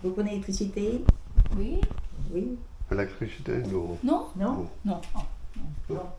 Vous prenez l'électricité? Oui. Oui. Électricité? Non. Non? Non? Non. Oh. Non.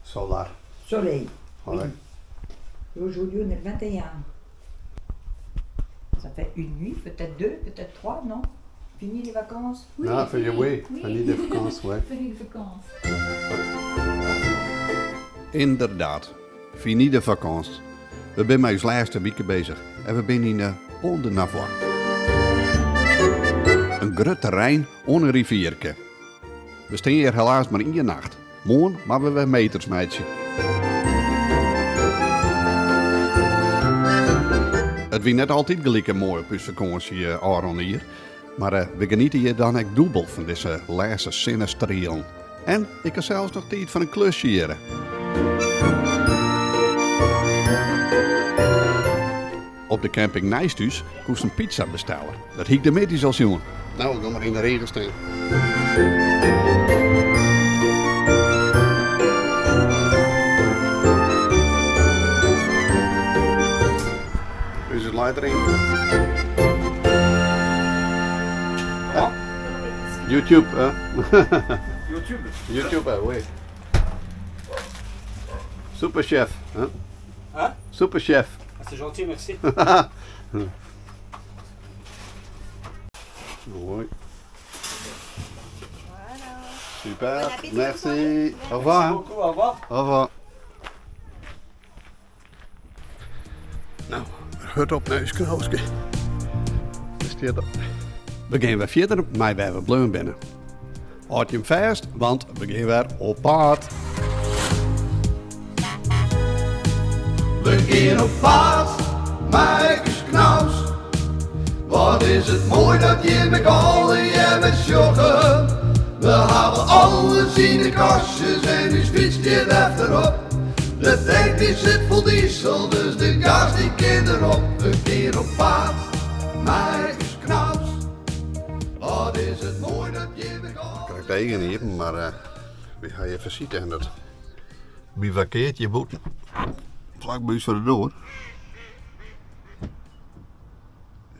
Solar. Soleil. Ouais. Et aujourd'hui, on est le 21. Ça fait une nuit, peut-être deux, peut-être trois, non? Fini les vacances? Oui, Nou, voor je oui. wee. Van niet de vakantie, hè. Fini de vakantie. Inderdaad. Fini de vakantie. We zijn met ons laatste weken bezig. En we zijn in de Pont de Navois. Een groot terrein onder een rivierke. We staan hier helaas maar in je nacht. Morgen maar we weer meters meidje. Het wie net altijd gelijk mooi op uw vakantie, Aaron hier. Maar we genieten hier dan ook dubbel van deze laatste zinnestrelen. En ik heb zelfs nog tijd van een klusje hier. Op de camping Nijstuus koest een pizza bestellen. Dat hiek de middags al zien. Nou, we gaan maar in de regen staan. Is het light erin? Ah. YouTube, hè? YouTube. YouTube, oui. Superchef, hè? Hein? Superchef. Ah, c'est gentil, merci. Mooi. Super, merci. Au revoir. Merci beaucoup, au revoir. Au revoir. Nou, hut op neusknoosje. We gaan weer verder, maar waar we blauw binnen. Houd je hem vast, want we gaan weer op pad. We gaan op pad, Marcus Knaus. Wat is het mooi dat je met allen je bent joggen. We hebben alles in de kastjes en nu fietst je achterop. De tank die zit vol diesel, dus de gas die kind erop. Een keer op paard, Marcus Knaus. Wat is het mooi dat je met allen... Ik krijg tegen hier, maar wie ga je even zien en dat bivakkeert je boet. Vlak bij voor de deur.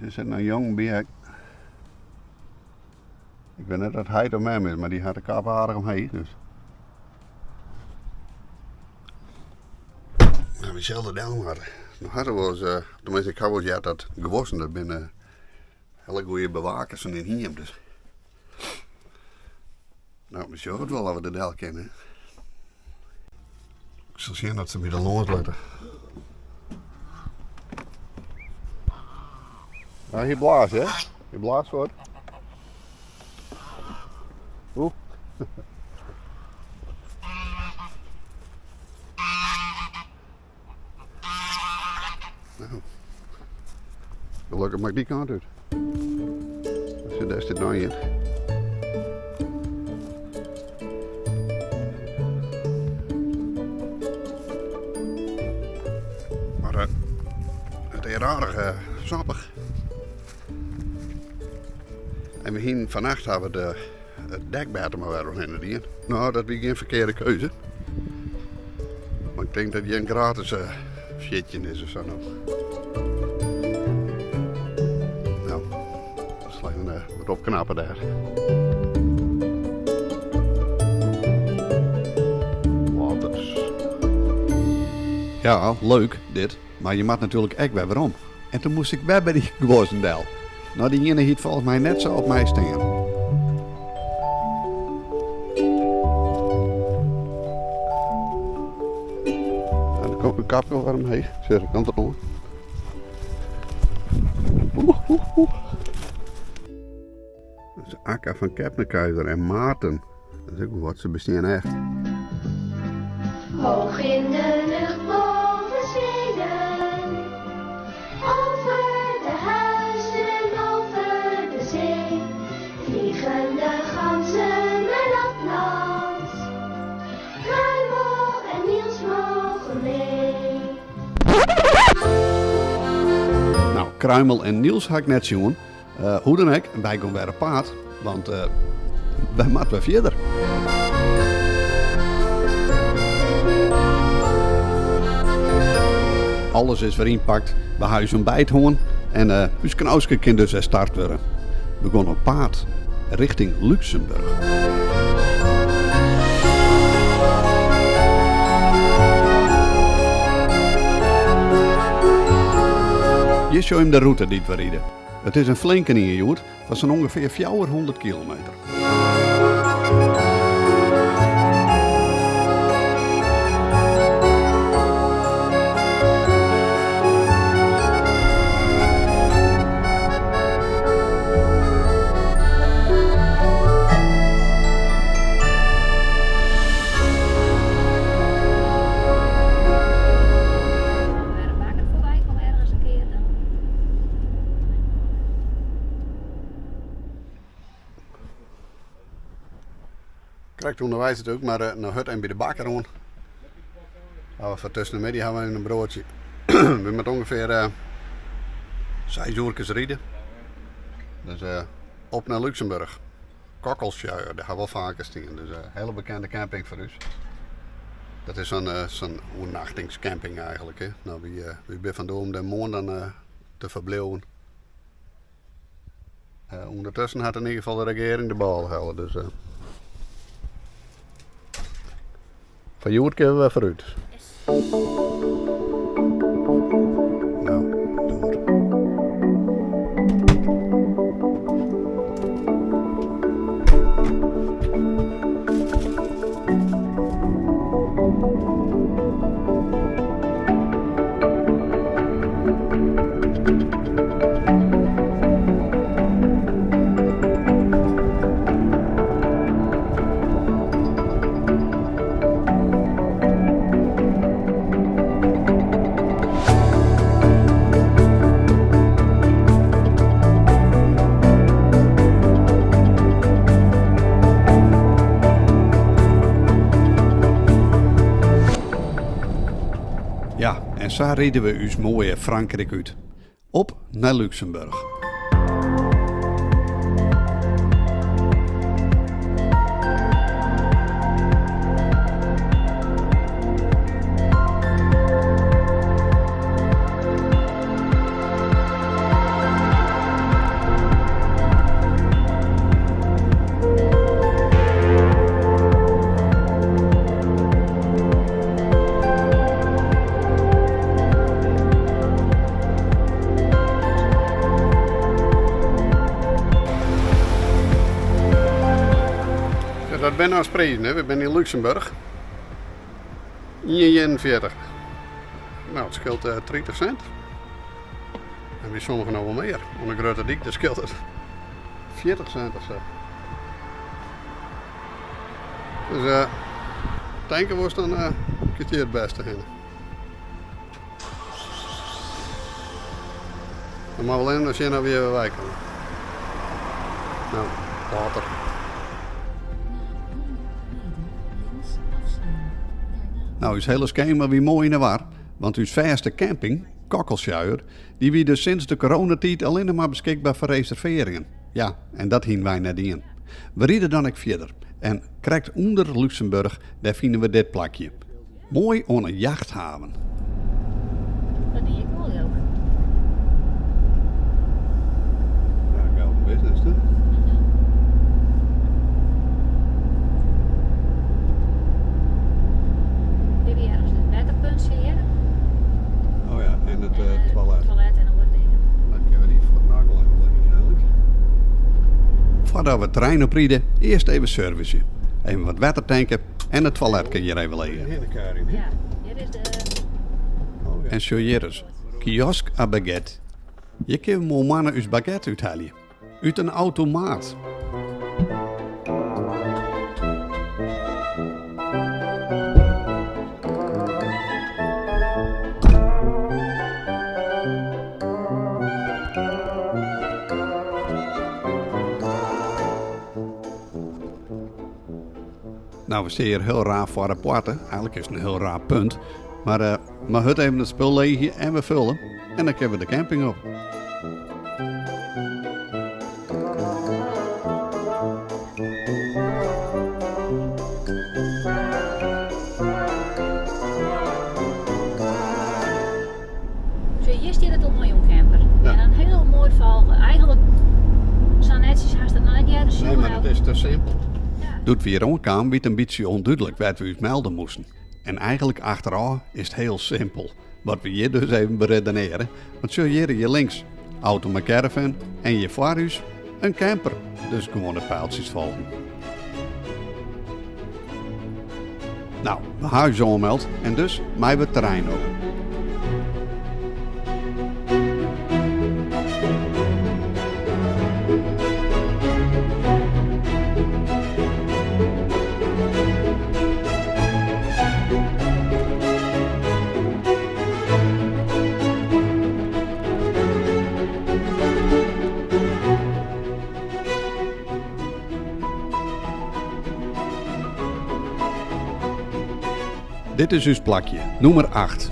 Er zit een jong bij. Ik weet net dat hij er mee is, maar die had de kap aardig omheen. Dus. Nou, wie zal er dan maar. Nog hadden we eens, tenminste ik had wel eens dat gewassen, dat binnen hele goede bewakers van in hier. Dus. Nou, we zien het wel dat we de del kennen. Ik zal zien dat ze me de loslaten. Nou, hier blaast, hè? Hier blaast wat. Oeh. Nou. Gelukkig maakt die kant uit. Daar zit nou in. Maar het is aardig sappig. En we gingen vannacht hebben we het dekbed maar weer in de. Nou, dat was geen verkeerde keuze. Maar ik denk dat je een gratis shitje is of zo nog. Nou, dat is alleen wat opknappen daar. Waters. Ja, leuk dit. Maar je maakt natuurlijk echt weer waarom. En toen moest ik weer bij die Gwozendel. Nou, die ene hield volgens mij net zo op mij staan. En dan komt een kapje warm heen. Zeg ik kan het doen. Dat is Akka van Kepnekuizer en Maarten. Dat is ook wat ze bestaan echt. Hoog in de lucht boven Zweden, over de huizen, over de zee, vliegen de ganzen naar Lapland. Kruimel en Niels mogen mee. Nou, Kruimel en Niels had ik net zien. Hoe dan ook, wij gaan weer op paard, want wij moeten weer verder. Alles is weer inpakt. We huizen bij het hoorn. En ons knausje kan dus start worden. We gaan op paard richting Luxemburg. Hier zie je de route die we rijden. Het is een flinke ingejoerd, van zo'n ongeveer 400 kilometer. Correct onderwijs het ook, maar naar hut en bij de bakker rond. Van tussen de middag hebben we een broodje. We met ongeveer 6 uurtjes rijden. Dus op naar Luxemburg. Kokkelschuier, daar gaan we wel vaker staan. Dus een hele bekende camping voor ons. Dat is zo'n overnachtingscamping eigenlijk. Hè. Nou, we zijn vandoor om de maanden te verblijven. Ondertussen had in ieder geval de regering de bal gehouden. Dus, van Joert kunnen we vooruit. Nou, door. Ja, en zo reden we ons mooie Frankrijk uit. Op naar Luxemburg. Dat ben nou spreken, hè. We zijn in Luxemburg. 41. Nou, het scheelt 30 cent. En bij sommigen nog wel meer. Onder Grote Dik, dat scheelt het 40 cent of zo. Dus tanken was dan een keertje het beste heen. Dan maar wel in als je nou weer wijken. Nou, later. Nou, uw hele schema wie mooi in de war, want uw verste camping, Kokkelschuier, die wie dus sinds de coronatijd alleen nog maar beschikbaar voor reserveringen. Ja, en dat hien wij nadien. We rieden dan ook verder en krijgt onder Luxemburg, daar vinden we dit plakje. Mooi aan een jachthaven. Dat doe ik wel ook. Ja, gouden business, hè? Dit is ergens het letterpuntje hier. Oh ja, en het toilet. Het toilet en wat dingen. Dat kunnen we niet voor het nagel leggen eigenlijk. Voordat we het terrein oprieden, eerst even servicen. Even wat water tanken en het toilet kun je even leggen. Ja, hier is de... En zo hier is kiosk à baguette. Je kunt mooi mannen uw baguette uithalen. Uit een automaat. Nou, we staan hier heel raar voor de poorten. Eigenlijk is het een heel raar punt. Maar het even het spul leeg en we vullen. En dan kunnen we de camping op. Zo, hier staat het op mijn camper. Ja. En een heel Doet weer omkwam, werd een beetje onduidelijk wat we ons melden moesten. En eigenlijk achteraf is het heel simpel. Wat we hier dus even beredeneren. Want zo hier je links auto met caravan en je voorhuis een camper. Dus gewoon de pijltjes volgen. Nou, we huis aangemeld en dus mij we terrein ook. Dit is uw plakje, nummer 8.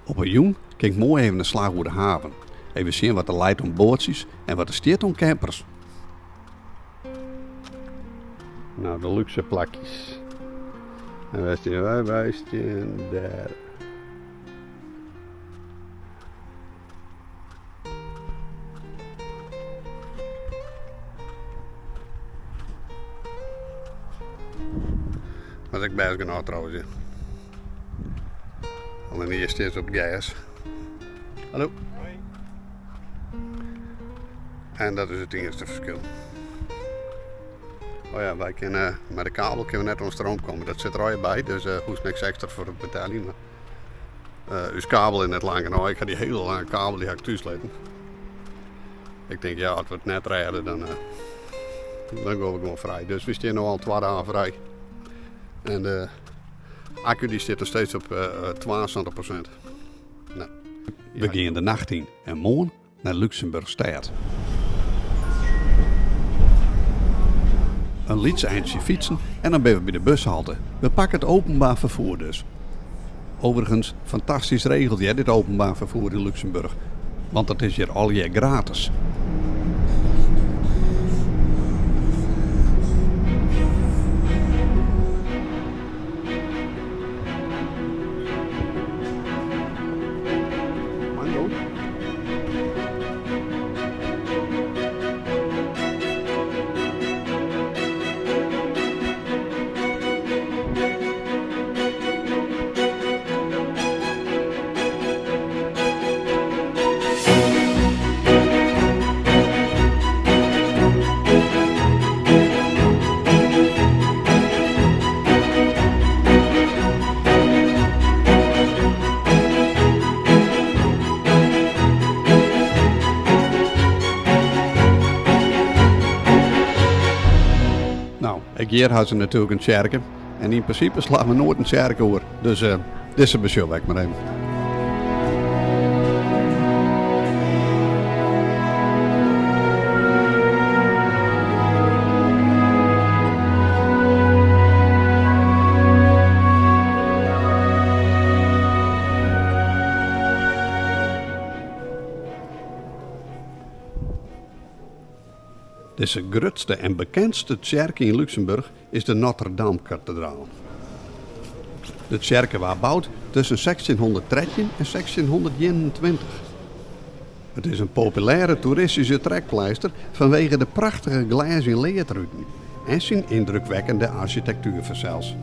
Op een jong kijk mooi even een slag over de haven. Even zien wat er leidt om bootjes en wat er steert om campers. Nou, de luxe plakjes. En wij staan daar. Wat ik best genoeg trouwens. Ja. Alleen hier steeds op gas. Hallo. En dat is het eerste verschil. Oh ja, wij kunnen met de kabel kunnen we net aan stroom komen. Dat zit er al bij, dus hoeft niks extra voor de betaling. Maar uw kabel in het lang. Nou, ik ga die hele lange kabel die ga ik thuis laten. Ik denk, ja, als we het net redden, dan gaan we gewoon vrij. Dus we staan nu al 2 dagen vrij. En de accu die zit nog steeds op 72%. Nou, we gaan de nacht in en morgen naar Luxemburg-Stad. Een lietse eindje fietsen en dan ben we bij de bushalte. We pakken het openbaar vervoer dus. Overigens, fantastisch regelt jij dit openbaar vervoer in Luxemburg. Want dat is hier al jaar gratis. Hier had ze natuurlijk een kerken. En in principe slaan we nooit een kerk over. Dus dit is een beschouw ik maar even. De grootste en bekendste kerk in Luxemburg is de Notre-Dame-kathedraal. De kerk was gebouwd tussen 1613 en 1621. Het is een populaire toeristische trekpleister vanwege de prachtige glazen leertruten en zijn indrukwekkende architectuur zelfs.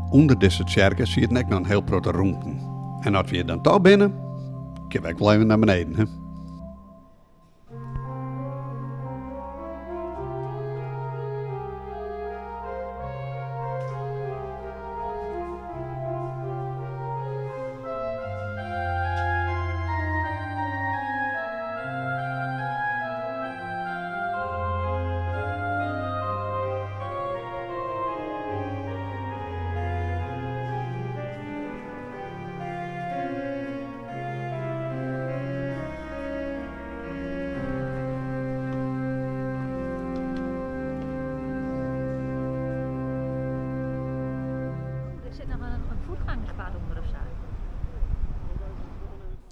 onder deze kerken zie je het net nog een heel grote ruimte. En als we hier dan toch binnen, kunnen we wel even naar beneden. Hè? Er zit nog een voetgangerspad onder of zo.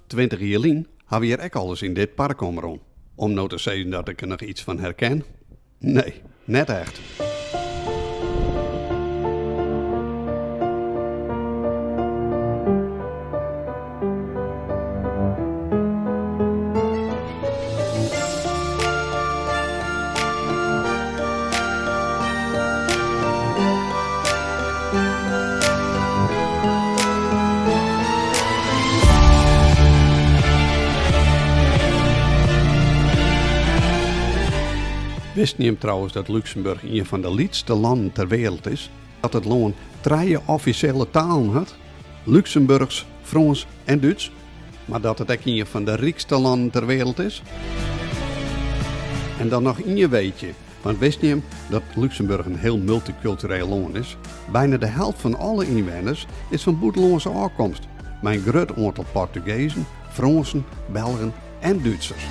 20 jaar geleden hebben we hier ook alles in dit park omrond. Om nou te zeggen dat ik er nog iets van herken? Nee, net echt. Wist je hem trouwens dat Luxemburg een van de liefste landen ter wereld is? Dat het land 3 officiële talen had? Luxemburgs, Frans en Duits. Maar dat het ook een van de rijkste landen ter wereld is? En dan nog een weetje. Want wist je hem dat Luxemburg een heel multicultureel land is? Bijna de helft van alle inwoners is van buitenlandse afkomst. Met een groot aantal Portugezen, Fransen, Belgen en Duitsers.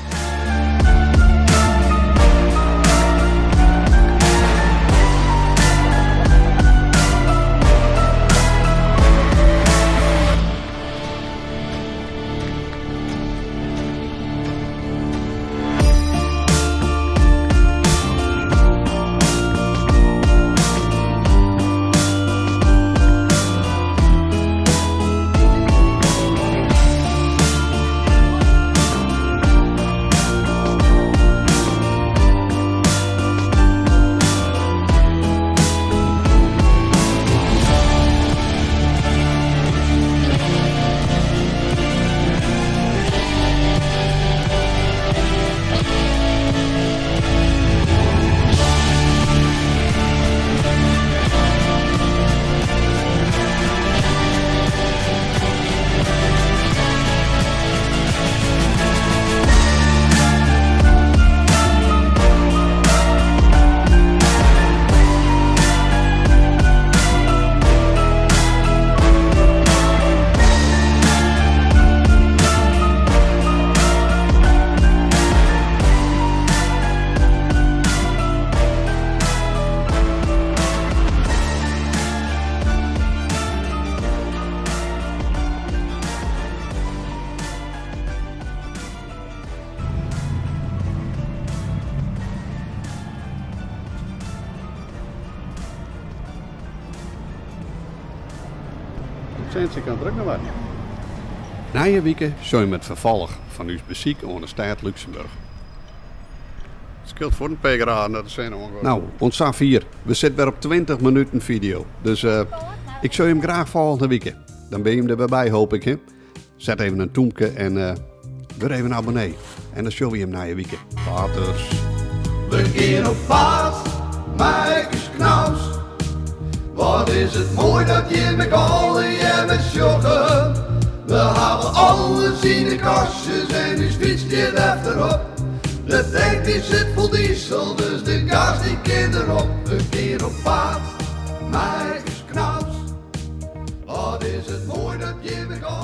Sinds ik kan druk naar wachten. Na je weken zou je met vervolg van uw bezoek aan de staat Luxemburg. Het scheelt voor een paar graden, dat is een ongeveer. Nou, ons af hier. We zitten weer op 20 minuten video. Dus ik zou je hem graag volgende week. Dan ben je hem er bij, hoop ik. Hè? Zet even een toemke en weer even naar beneden. En dan show je hem na je week. Laters. We gaan op paard, Mijkes Knaus. Wat is het mooi dat je met allen je met joggen. We hebben alles in de kastjes en nu fiets je achterop. De tank die zit vol diesel, dus de gas die kan erop. We gaan op paard, Mijkes Knaus. Wat is het mooi dat je met allen